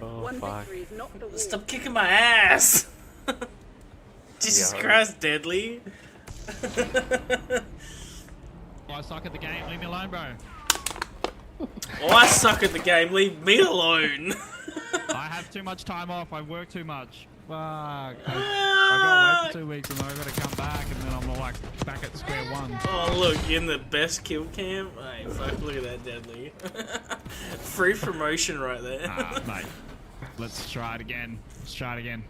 Oh, fuck. Stop kicking my ass! Jesus Christ, Deadly. I suck at the game. Leave me alone, bro. Oh, I suck at the game. Leave me alone. I have too much time off. I work too much. Fuck. I got away for 2 weeks and then I got to come back and then I'm like back at square one. Oh, look, you're in the best kill cam. Hey, fuck, look at that, Deadly. Free promotion right there. Mate. Let's try it again. Let's try it again.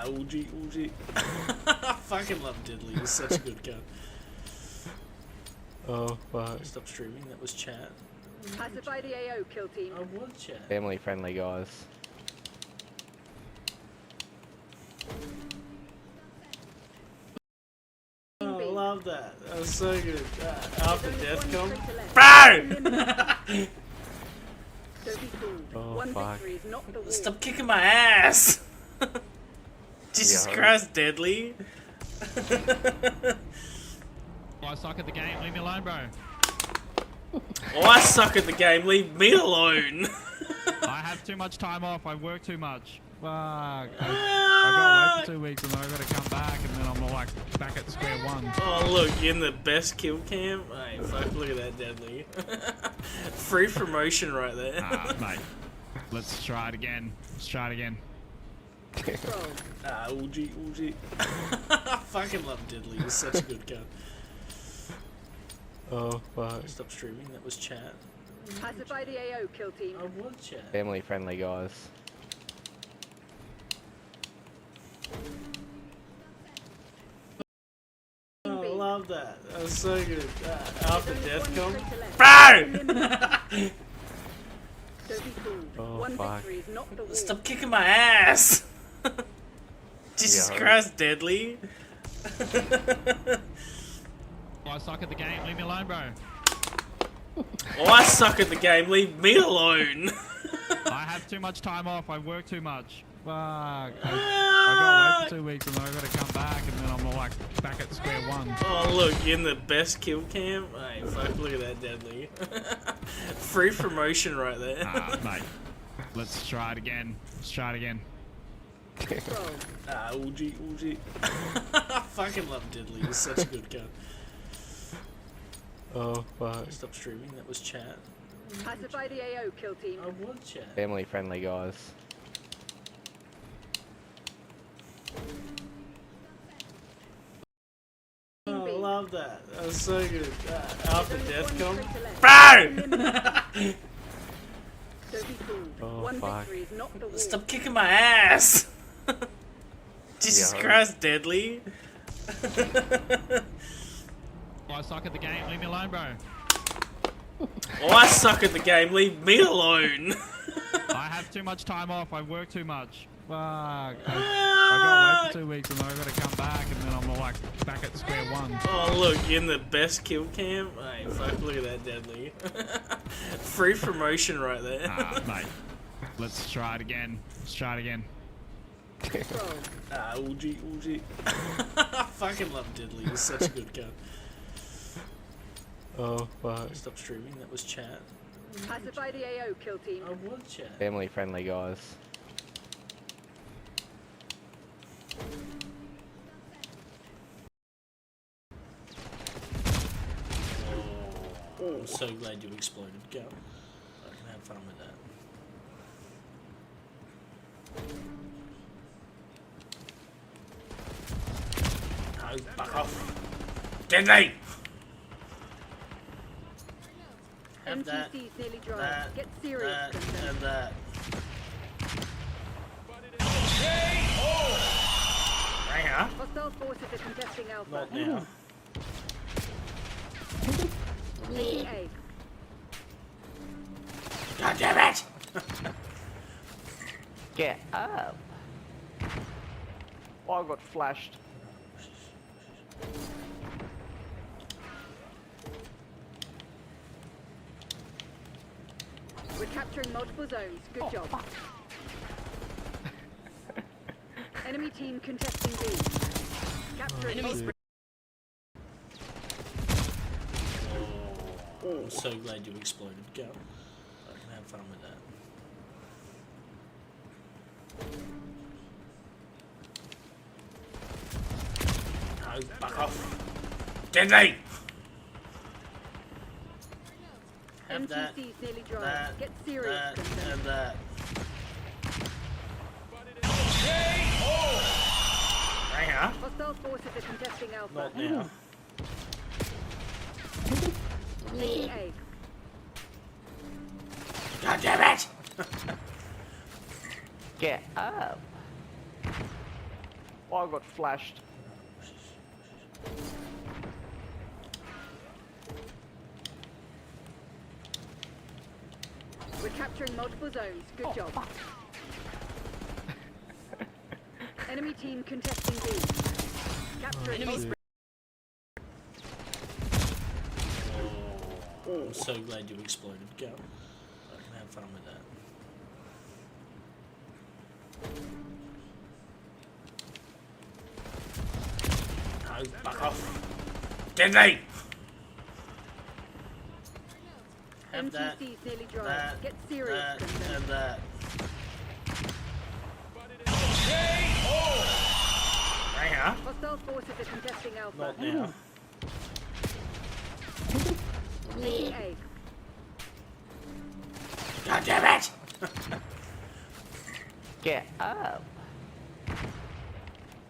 Uji. I fucking love Deadly. He's such a good gun. Oh, fuck. Stop streaming. That was chat. Pacify the AO, kill team. I was chat. Family friendly, guys. Oh, I love that. That was so good. After death come. Bro! Oh, fuck. Stop kicking my ass! Jesus Christ, Deadly. I suck at the game. Leave me alone, bro. Oh, I suck at the game. Leave me alone. I have too much time off. I work too much. Fuck. I got away for 2 weeks and then I got to come back and then I'm like back at square one. Oh, look, you're in the best kill cam. Hey, fuck, look at that, Deadly. Free promotion right there. Mate. Let's try it again. Let's try it again. Uji. I fucking love Deadly. He's such a good gun. Oh, fuck. Stop streaming. That was chat. Pacify the AO, kill team. I was chat. Family friendly, guys. Oh, I love that. That was so good. After death come. Bro! Oh, fuck. Stop kicking my ass! Jesus Christ, Deadly. I suck at the game. Leave me alone, bro. Oh, I suck at the game. Leave me alone. I have too much time off. I work too much. Fuck. I got away for 2 weeks and then I got to come back and then I'm like back at square one. Oh, look, you're in the best kill cam. Hey, fuck, look at that, Deadly. Free promotion right there. Mate. Let's try it again. Let's try it again. Uji. I fucking love Deadly. He's such a good gun. Oh, fuck. Stop streaming. That was chat. Pacify the AO, kill team. I was chat. Family friendly, guys. Oh, I love that. That was so good. After death come. Bro! Oh, fuck. Stop kicking my ass! Jesus Christ, Deadly. I suck at the game. Leave me alone, bro. Oh, I suck at the game. Leave me alone. I have too much time off. I work too much. Fuck. I got away for 2 weeks and then I got to come back and then I'm like back at square one. Oh, look, you're in the best kill cam. Hey, fuck, look at that, Deadly. Free promotion right there. Mate. Let's try it again. Let's try it again. Uji. I fucking love Deadly. He's such a good gun. Oh, fuck. Stop streaming. That was chat. Pacify the AO, kill team. I was chat. Family friendly, guys. Oh, I'm so glad you exploded. Go. I can have fun with that. No, fuck off. Deadly! Have that, MTC's nearly dry. that, Get serious. that, and that. Ringer? Hostile forces are contesting Alpha. Not now. Taking A. God damn it! Get up. Oh, I got flashed. We're capturing multiple zones. Good job. Enemy team contesting B. Capturing multiple. I'm so glad you exploded. Go. I can have fun with that. No, fuck off. Deadly! Have that, MTC's nearly dry. that, Get serious, that, Princess. and that. Right here. Hostile forces are contesting Alpha. Not now. Taking A. God damn it! Get up. Oh, I got flashed. We're capturing multiple zones. Good job. Enemy team contesting B. Capturing most. I'm so glad you exploded. Go. I can have fun with that. No, fuck off. Deadly! Have that, MTC's nearly dry. that, Get serious, that, Princess. and that. Right here. Hostile forces are contesting Alpha. Not now. Taking A. God damn it! Get up.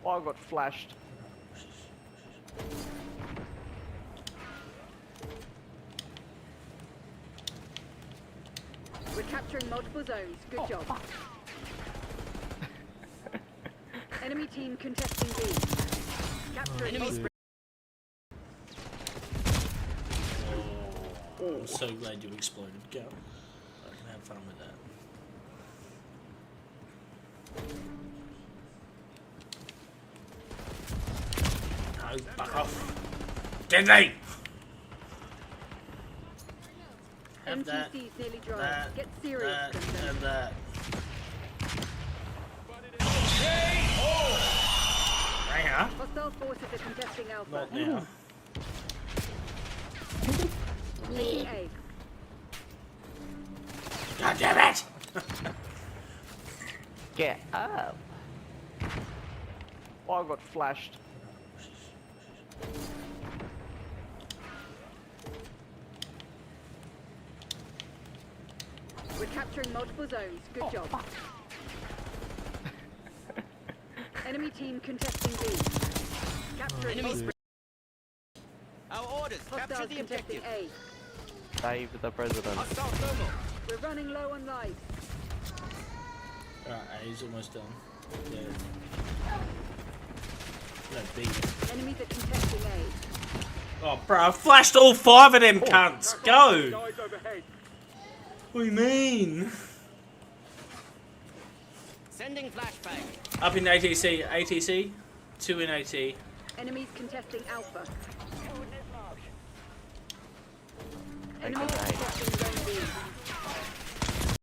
Oh, I got flashed. We're capturing multiple zones. Good job. Enemy team contesting B. Capturing most. I'm so glad you exploded. Go. I can have fun with that. No, fuck off. Deadly! Have that, MTC's nearly dry. that, Get serious, that, Princess. and that. Right here. Hostile forces are contesting Alpha. Not now. Taking A. God damn it! Get up. Oh, I got flashed. We're capturing multiple zones. Good job. Enemy team contesting B. Capturing most. Our orders, capture Hostiles the contesting objective. A. Save the president. Hostile thermal. We're running low on lives. Alright, A's almost done. Yeah. No, B. Enemies are contesting A. Oh, bro, I flashed all 5 of them cunts. Go! What do you mean? Sending flashbang. Up in ATC. ATC. 2 in AT. Enemies contesting Alpha. Take Enemies the A. contesting Zone B.